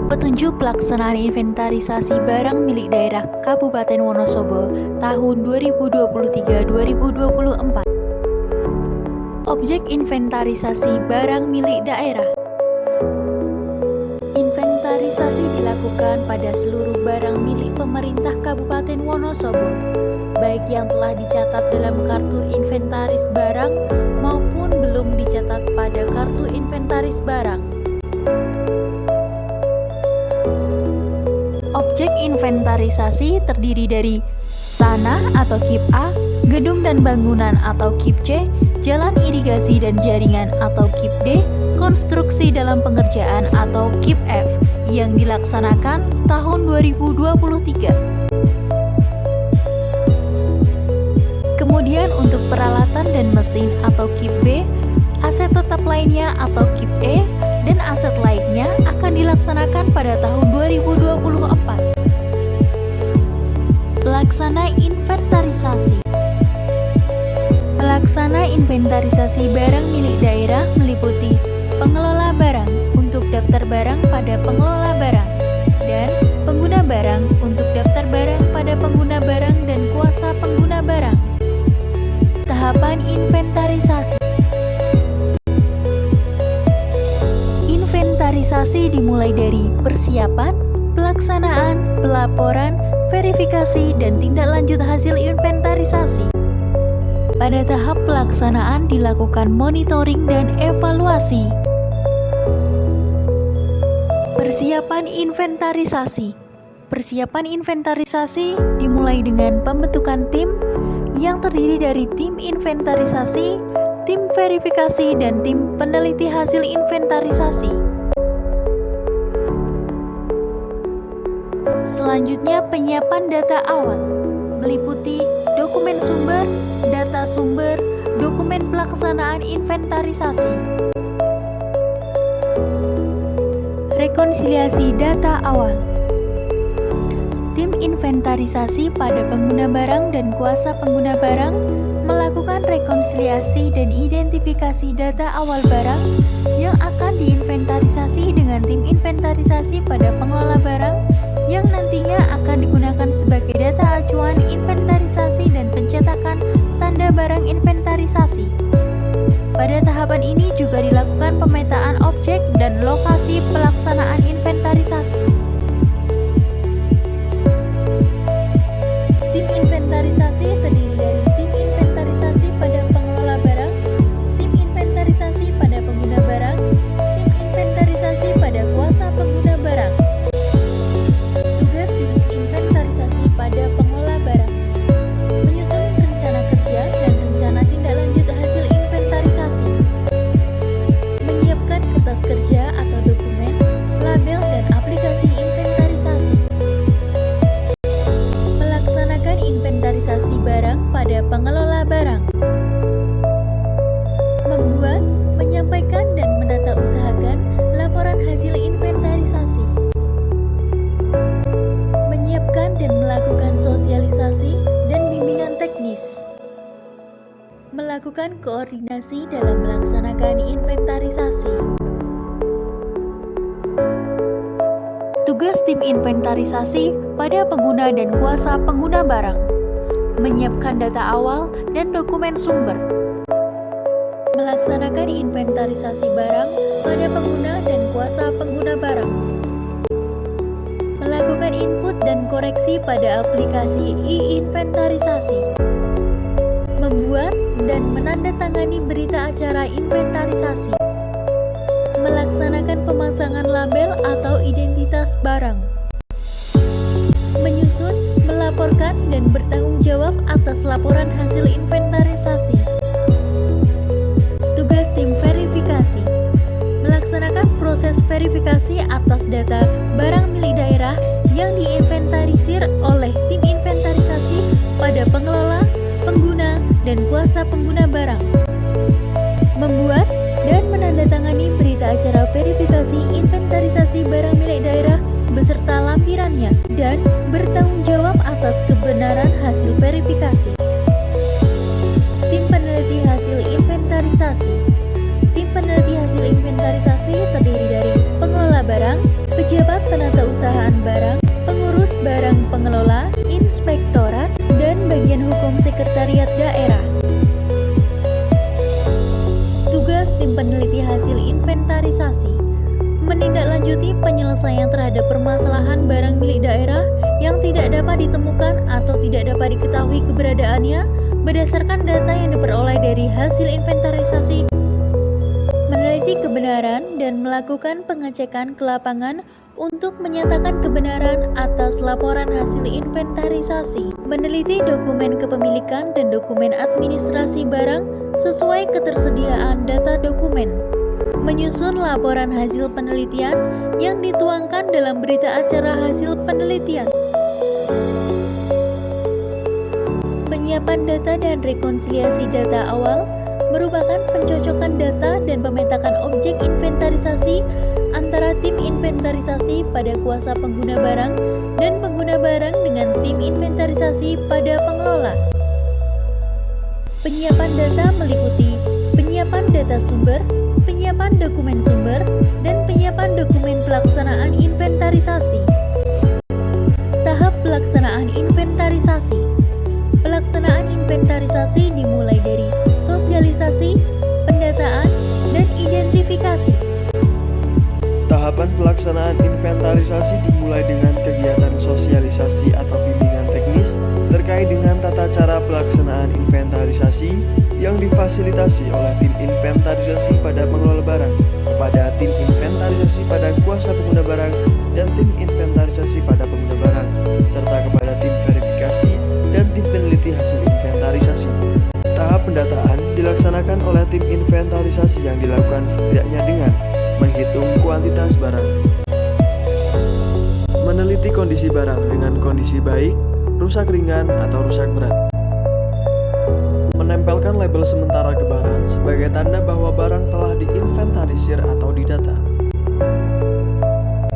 Petunjuk pelaksanaan inventarisasi barang milik daerah Kabupaten Wonosobo tahun 2023-2024. Objek inventarisasi barang milik daerah. Inventarisasi dilakukan pada seluruh barang milik pemerintah Kabupaten Wonosobo, baik yang telah dicatat dalam kartu inventaris barang maupun belum dicatat pada kartu inventaris barang. Objek inventarisasi terdiri dari tanah atau KIP A, gedung dan bangunan atau KIP C, jalan irigasi dan jaringan atau KIP D, konstruksi dalam pengerjaan atau KIP F yang dilaksanakan tahun 2023. Kemudian untuk peralatan dan mesin atau KIP B, aset tetap lainnya atau KIP E, dan aset lainnya akan dilaksanakan pada tahun 2024. Pelaksana inventarisasi. Pelaksana inventarisasi barang milik daerah meliputi pengelola barang untuk daftar barang pada pengelola barang dan pengguna barang untuk daftar barang pada pengguna barang dan kuasa pengguna barang. Tahapan inventarisasi. Inventarisasi dimulai dari persiapan, pelaksanaan, pelaporan, verifikasi, dan tindak lanjut hasil inventarisasi. Pada tahap pelaksanaan dilakukan monitoring dan evaluasi. Persiapan inventarisasi. Persiapan inventarisasi dimulai dengan pembentukan tim yang terdiri dari tim inventarisasi, tim verifikasi, dan tim peneliti hasil inventarisasi. Selanjutnya, penyiapan data awal meliputi dokumen sumber, data sumber, dokumen pelaksanaan inventarisasi. Rekonsiliasi data awal. Tim inventarisasi pada pengguna barang dan kuasa pengguna barang melakukan rekonsiliasi dan identifikasi data awal barang yang akan diinventarisasi dengan tim inventarisasi pada pengelola barang yang nantinya akan digunakan sebagai data acuan inventarisasi dan pencetakan tanda barang inventarisasi. Pada tahapan ini juga dilakukan pemetaan objek dan lokasi pelaksanaan inventarisasi. Tim inventarisasi terdiri dari tim inventarisasi pada pengelola barang, tim inventarisasi pada pengguna barang, tim inventarisasi pada kuasa pengguna barang. Tugas tim inventarisasi pada pengelola barang: menyusun rencana kerja dan rencana tindak lanjut hasil inventarisasi, menyiapkan kertas kerja atau dokumen, label, dan aplikasi inventarisasi, melaksanakan inventarisasi barang pada pengelola barang, membuat, menyampaikan, dan menata usahakan laporan hasil inventarisasi, menyiapkan dan melakukan sosialisasi dan bimbingan teknis, melakukan koordinasi dalam melaksanakan inventarisasi. Tugas tim inventarisasi pada pengguna dan kuasa pengguna barang: menyiapkan data awal dan dokumen sumber, melaksanakan inventarisasi barang pada pengguna dan kuasa pengguna barang, melakukan input dan koreksi pada aplikasi e-inventarisasi, membuat dan menandatangani berita acara inventarisasi, melaksanakan pemasangan label atau identitas barang, menyusun, melaporkan, dan bertanggung jawab atas laporan hasil inventarisasi. Tugas tim verifikasi: melaksanakan proses verifikasi atas data barang milik daerah yang diinventarisir oleh tim inventarisasi pada pengelola, pengguna, dan kuasa pengguna barang, membuat dan menandatangani berita acara verifikasi inventarisasi barang milik daerah beserta lampirannya, dan bertanggung jawab atas kebenaran hasil verifikasi. Tim peneliti hasil inventarisasi. Tim peneliti hasil inventarisasi terdiri dari pengelola barang, pejabat penata pengelola, inspektorat, dan bagian hukum sekretariat daerah. Tugas tim peneliti hasil inventarisasi: menindaklanjuti penyelesaian terhadap permasalahan barang milik daerah yang tidak dapat ditemukan atau tidak dapat diketahui keberadaannya berdasarkan data yang diperoleh dari hasil inventarisasi, meneliti kebenaran dan melakukan pengecekan ke lapangan untuk menyatakan kebenaran atas laporan hasil inventarisasi, meneliti dokumen kepemilikan dan dokumen administrasi barang sesuai ketersediaan data dokumen, menyusun laporan hasil penelitian yang dituangkan dalam berita acara hasil penelitian, penyiapan data dan rekonsiliasi data awal merupakan pencocokan data dan pemetakan objek inventarisasi antara tim inventarisasi pada kuasa pengguna barang dan pengguna barang dengan tim inventarisasi pada pengelola. Penyiapan data meliputi penyiapan data sumber, penyiapan dokumen sumber, dan penyiapan dokumen pelaksanaan inventarisasi. Tahap pelaksanaan inventarisasi. Pelaksanaan inventarisasi dimulai dari sosialisasi, pendataan, dan identifikasi. Tahapan pelaksanaan inventarisasi dimulai dengan kegiatan sosialisasi atau bimbingan teknis terkait dengan tata cara pelaksanaan inventarisasi yang difasilitasi oleh tim inventarisasi pada pengelola barang kepada tim inventarisasi pada kuasa pengguna barang dan tim inventarisasi pada pengguna barang, serta kepada tim verifikasi dan tim peneliti hasil inventarisasi. Tahap pendataan dilaksanakan oleh tim inventarisasi yang dilakukan setidaknya dengan menghitung kuantitas barang, meneliti kondisi barang dengan kondisi baik, rusak ringan, atau rusak berat, menempelkan label sementara ke barang sebagai tanda bahwa barang telah diinventarisir atau didata,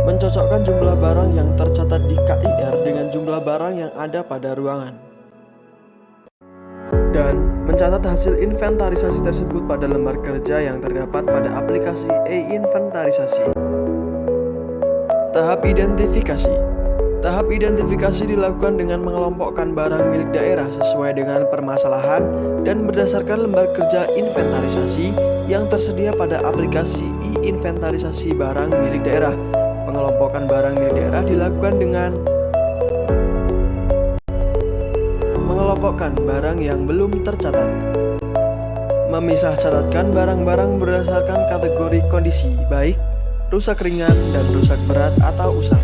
mencocokkan jumlah barang yang tercatat di KIR dengan jumlah barang yang ada pada ruangan, dan mencatat hasil inventarisasi tersebut pada lembar kerja yang terdapat pada aplikasi e-inventarisasi. Tahap identifikasi. Tahap identifikasi dilakukan dengan mengelompokkan barang milik daerah sesuai dengan permasalahan dan berdasarkan lembar kerja inventarisasi yang tersedia pada aplikasi e-inventarisasi barang milik daerah. Pengelompokan barang milik daerah dilakukan dengan mengelompokkan barang yang belum tercatat, memisah catatkan barang-barang berdasarkan kategori kondisi baik, rusak ringan, dan rusak berat atau usang,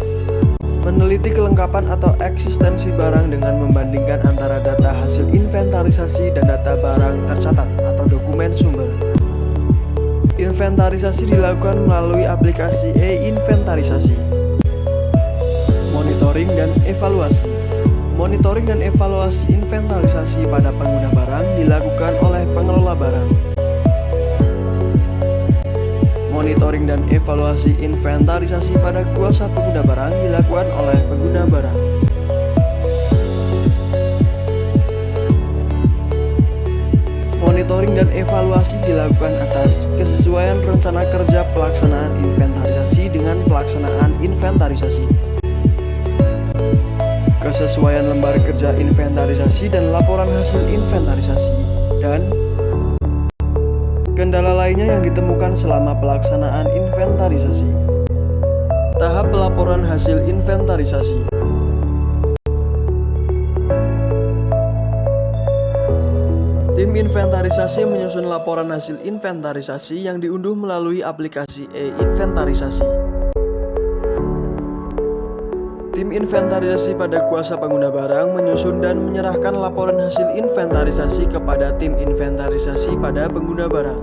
meneliti kelengkapan atau eksistensi barang dengan membandingkan antara data hasil inventarisasi dan data barang tercatat atau dokumen sumber. Inventarisasi dilakukan melalui aplikasi e-inventarisasi. Monitoring dan evaluasi. Monitoring dan evaluasi inventarisasi pada pengguna barang dilakukan oleh pengelola barang. Monitoring dan evaluasi inventarisasi pada kuasa pengguna barang dilakukan oleh pengguna barang. Monitoring dan evaluasi dilakukan atas kesesuaian rencana kerja pelaksanaan inventarisasi dengan pelaksanaan inventarisasi, kesesuaian lembar kerja inventarisasi dan laporan hasil inventarisasi, dan kendala lainnya yang ditemukan selama pelaksanaan inventarisasi. Tahap pelaporan hasil inventarisasi. Tim inventarisasi menyusun laporan hasil inventarisasi yang diunduh melalui aplikasi e-inventarisasi. Tim inventarisasi pada kuasa pengguna barang menyusun dan menyerahkan laporan hasil inventarisasi kepada tim inventarisasi pada pengguna barang.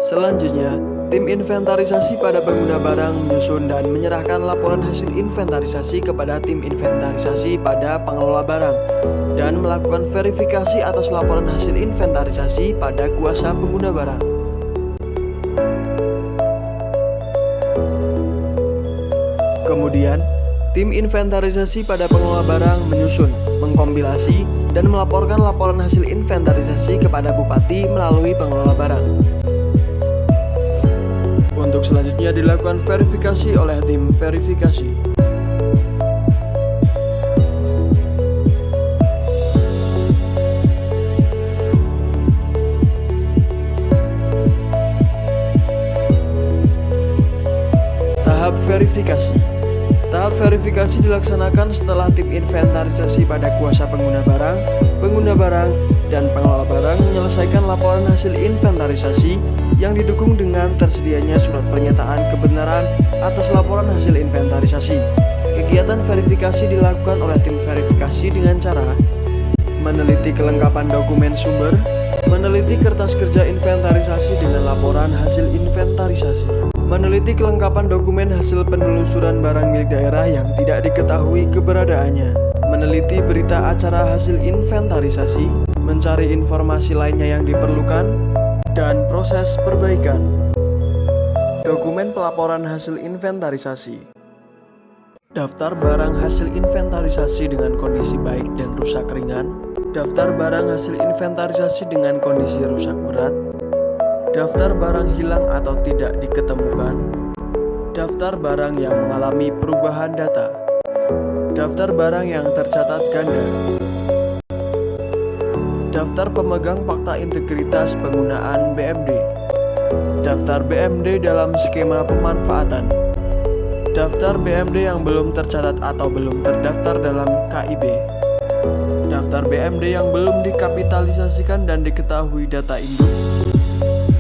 Selanjutnya, tim inventarisasi pada pengguna barang menyusun dan menyerahkan laporan hasil inventarisasi kepada tim inventarisasi pada pengelola barang dan melakukan verifikasi atas laporan hasil inventarisasi pada kuasa pengguna barang. Kemudian, tim inventarisasi pada pengelola barang menyusun, mengkompilasi, dan melaporkan laporan hasil inventarisasi kepada Bupati melalui pengelola barang. Untuk selanjutnya dilakukan verifikasi oleh tim verifikasi. Tahap verifikasi. Tahap verifikasi dilaksanakan setelah tim inventarisasi pada kuasa pengguna barang, dan pengelola barang menyelesaikan laporan hasil inventarisasi yang didukung dengan tersedianya surat pernyataan kebenaran atas laporan hasil inventarisasi. Kegiatan verifikasi dilakukan oleh tim verifikasi dengan cara meneliti kelengkapan dokumen sumber, meneliti kertas kerja inventarisasi dengan laporan hasil inventarisasi, meneliti kelengkapan dokumen hasil penelusuran barang milik daerah yang tidak diketahui keberadaannya, meneliti berita acara hasil inventarisasi, mencari informasi lainnya yang diperlukan, dan proses perbaikan. Dokumen pelaporan hasil inventarisasi. Daftar barang hasil inventarisasi dengan kondisi baik dan rusak ringan, daftar barang hasil inventarisasi dengan kondisi rusak berat, daftar barang hilang atau tidak diketemukan, daftar barang yang mengalami perubahan data, daftar barang yang tercatat ganda, daftar pemegang fakta integritas penggunaan BMD, daftar BMD dalam skema pemanfaatan, daftar BMD yang belum tercatat atau belum terdaftar dalam KIB, daftar BMD yang belum dikapitalisasikan dan diketahui data induk,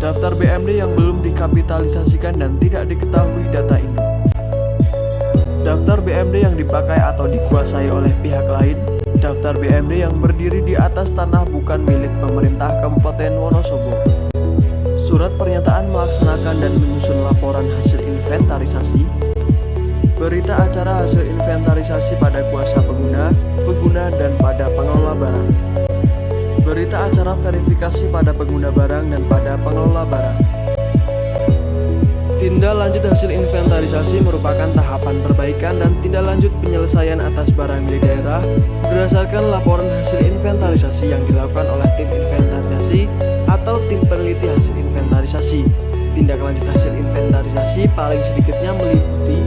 daftar BMD yang belum dikapitalisasikan dan tidak diketahui data induk, daftar BMD yang dipakai atau dikuasai oleh pihak lain, daftar BMD yang berdiri di atas tanah bukan milik pemerintah Kabupaten Wonosobo, surat pernyataan melaksanakan dan menyusun laporan hasil inventarisasi, berita acara hasil inventarisasi pada kuasa pengguna, dan pada pengelola barang, berita acara verifikasi pada pengguna barang dan pada pengelola barang. Tindak lanjut hasil inventarisasi merupakan tahapan perbaikan dan tindak lanjut penyelesaian atas barang milik daerah berdasarkan laporan hasil inventarisasi yang dilakukan oleh tim inventarisasi atau tim peneliti hasil inventarisasi. Tindak lanjut hasil inventarisasi paling sedikitnya meliputi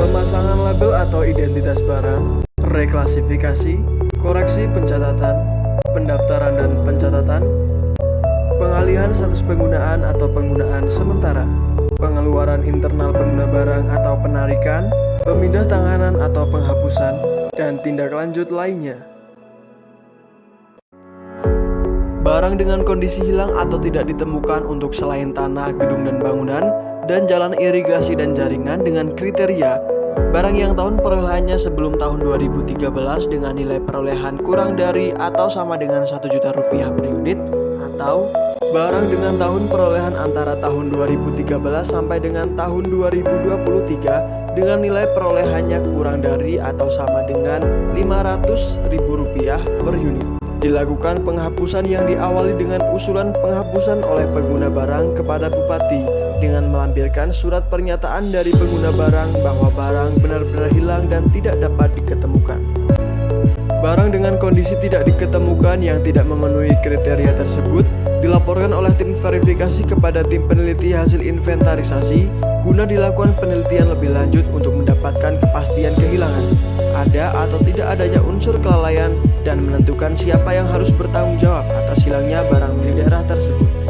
pemasangan label atau identitas barang, reklasifikasi, koreksi pencatatan, pendaftaran dan pencatatan, pengalihan status penggunaan atau penggunaan sementara, pengeluaran internal pengguna barang atau penarikan, pemindah tanganan atau penghapusan, dan tindak lanjut lainnya. Barang dengan kondisi hilang atau tidak ditemukan untuk selain tanah, gedung dan bangunan, dan jalan irigasi dan jaringan dengan kriteria barang yang tahun perolehannya sebelum tahun 2013 dengan nilai perolehan kurang dari atau sama dengan Rp1.000.000 per unit, atau barang dengan tahun perolehan antara tahun 2013 sampai dengan tahun 2023 dengan nilai perolehannya kurang dari atau sama dengan Rp500.000 per unit. Dilakukan penghapusan yang diawali dengan usulan penghapusan oleh pengguna barang kepada Bupati dengan melampirkan surat pernyataan dari pengguna barang bahwa barang benar-benar hilang dan tidak dapat diketemukan. Barang dengan kondisi tidak diketemukan yang tidak memenuhi kriteria tersebut dilaporkan oleh tim verifikasi kepada tim peneliti hasil inventarisasi guna dilakukan penelitian lebih lanjut untuk mendapatkan kepastian kehilangan, ada atau tidak adanya unsur kelalaian, dan menentukan siapa yang harus bertanggung jawab atas hilangnya barang milik daerah tersebut.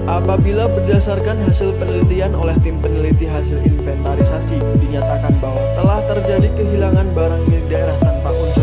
Apabila berdasarkan hasil penelitian oleh tim peneliti hasil inventarisasi dinyatakan bahwa telah terjadi kehilangan barang milik daerah tanpa unsur